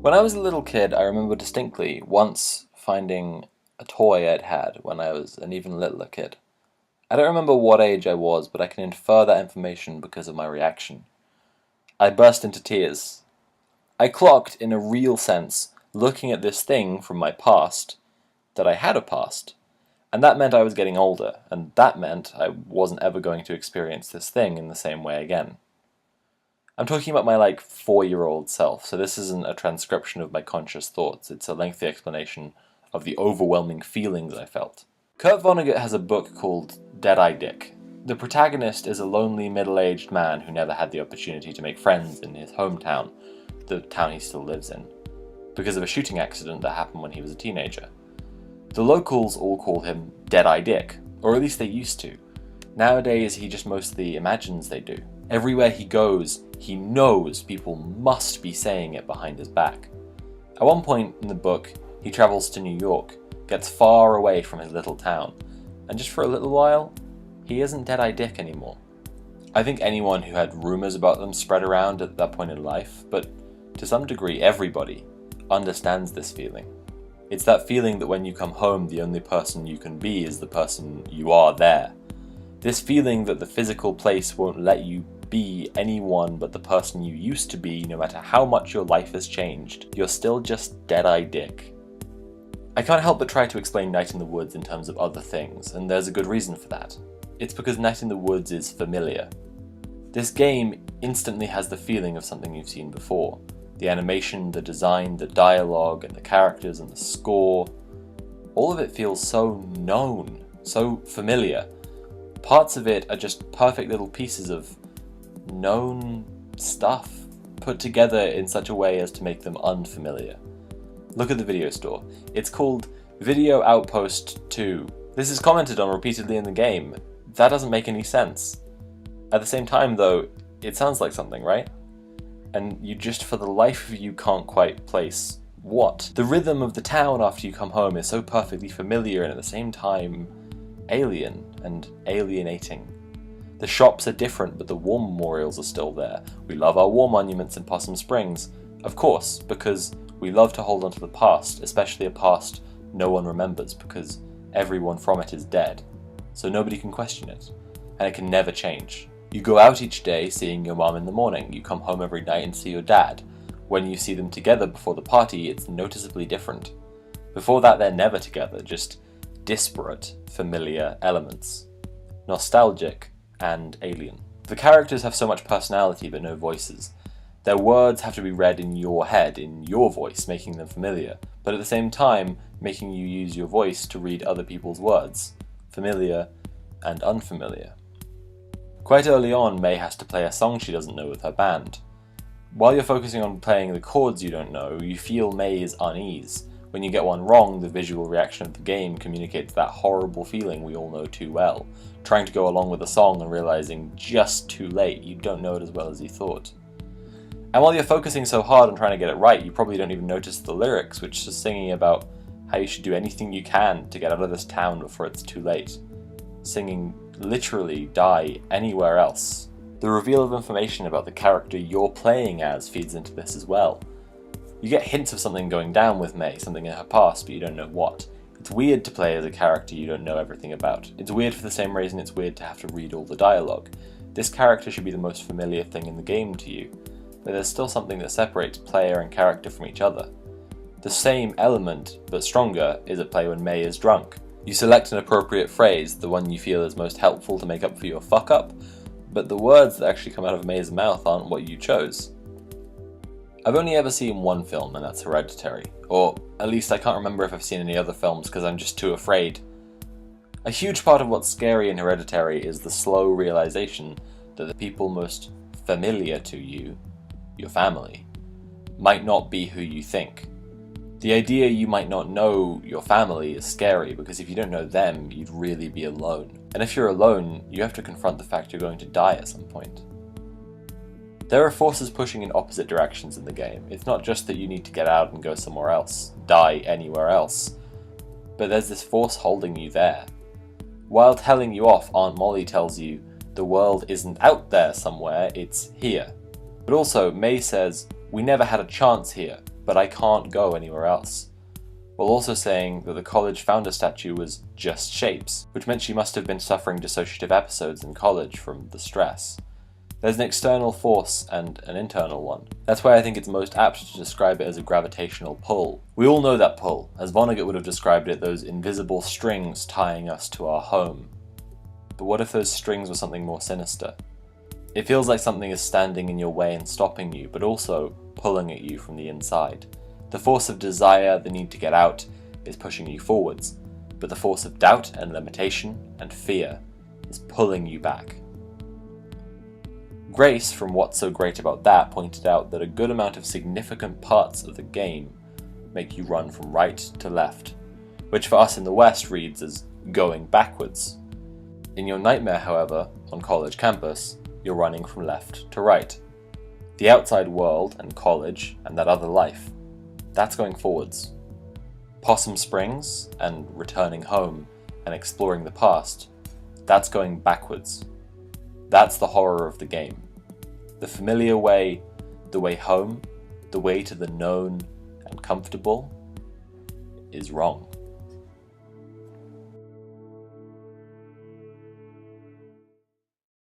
When I was a little kid, I remember distinctly once finding a toy I'd had when I was an even littler kid. I don't remember what age I was, but I can infer that information because of my reaction. I burst into tears. I clocked, in a real sense, looking at this thing from my past, that I had a past. And that meant I was getting older, and that meant I wasn't ever going to experience this thing in the same way again. I'm talking about my 4-year-old self, so this isn't a transcription of my conscious thoughts, it's a lengthy explanation of the overwhelming feelings I felt. Kurt Vonnegut has a book called Dead-Eye Dick. The protagonist is a lonely middle-aged man who never had the opportunity to make friends in his hometown, the town he still lives in, because of a shooting accident that happened when he was a teenager. The locals all call him Dead-Eye Dick, or at least they used to. Nowadays he just mostly imagines they do. Everywhere he goes, he knows people must be saying it behind his back. At one point in the book, he travels to New York, gets far away from his little town, and just for a little while, he isn't Dead-Eye Dick anymore. I think anyone who had rumors about them spread around at that point in life, but to some degree everybody, understands this feeling. It's that feeling that when you come home, the only person you can be is the person you are there. This feeling that the physical place won't let you be anyone but the person you used to be, no matter how much your life has changed. You're still just Dead-Eye Dick. I can't help but try to explain Night in the Woods in terms of other things, and there's a good reason for that. It's because Night in the Woods is familiar. This game instantly has the feeling of something you've seen before. The animation, the design, the dialogue, and the characters and the score. All of it feels so known, so familiar. Parts of it are just perfect little pieces of known stuff put together in such a way as to make them unfamiliar. Look at the video store. It's called Video Outpost 2. This is commented on repeatedly in the game. That doesn't make any sense. At the same time though, it sounds like something, right? And you just for the life of you can't quite place what. The rhythm of the town after you come home is so perfectly familiar and at the same time alien and alienating. The shops are different, but the war memorials are still there. We love our war monuments in Possum Springs, of course, because we love to hold on to the past, especially a past no one remembers because everyone from it is dead. So nobody can question it, and it can never change. You go out each day seeing your mom in the morning, you come home every night and see your dad. When you see them together before the party, it's noticeably different. Before that, they're never together, just disparate, familiar elements. Nostalgic and alien. The characters have so much personality but no voices. Their words have to be read in your head, in your voice, making them familiar, but at the same time making you use your voice to read other people's words, familiar and unfamiliar. Quite early on, May has to play a song she doesn't know with her band. While you're focusing on playing the chords you don't know, you feel May's unease. When you get one wrong, the visual reaction of the game communicates that horrible feeling we all know too well, trying to go along with a song and realizing just too late you don't know it as well as you thought. And while you're focusing so hard on trying to get it right, you probably don't even notice the lyrics, which is singing about how you should do anything you can to get out of this town before it's too late. Singing literally die anywhere else. The reveal of information about the character you're playing as feeds into this as well. You get hints of something going down with May, something in her past, but you don't know what. It's weird to play as a character you don't know everything about. It's weird for the same reason it's weird to have to read all the dialogue. This character should be the most familiar thing in the game to you, but there's still something that separates player and character from each other. The same element, but stronger, is at play when May is drunk. You select an appropriate phrase, the one you feel is most helpful to make up for your fuck-up, but the words that actually come out of May's mouth aren't what you chose. I've only ever seen one film, and that's Hereditary. Or, at least I can't remember if I've seen any other films because I'm just too afraid. A huge part of what's scary in Hereditary is the slow realization that the people most familiar to you, your family, might not be who you think. The idea you might not know your family is scary because if you don't know them, you'd really be alone. And if you're alone, you have to confront the fact you're going to die at some point. There are forces pushing in opposite directions in the game. It's not just that you need to get out and go somewhere else, die anywhere else, but there's this force holding you there. While telling you off, Aunt Molly tells you the world isn't out there somewhere, it's here. But also, May says, we never had a chance here, but I can't go anywhere else, while also saying that the college founder statue was just shapes, which meant she must have been suffering dissociative episodes in college from the stress. There's an external force and an internal one. That's why I think it's most apt to describe it as a gravitational pull. We all know that pull, as Vonnegut would have described it, those invisible strings tying us to our home. But what if those strings were something more sinister? It feels like something is standing in your way and stopping you, but also pulling at you from the inside. The force of desire, the need to get out, is pushing you forwards, but the force of doubt and limitation and fear is pulling you back. Grace, from What's So Great About That, pointed out that a good amount of significant parts of the game make you run from right to left, which for us in the West reads as going backwards. In your nightmare, however, on college campus, you're running from left to right. The outside world and college and that other life, that's going forwards. Possum Springs and returning home and exploring the past, that's going backwards. That's the horror of the game. The familiar way, the way home, the way to the known and comfortable, is wrong.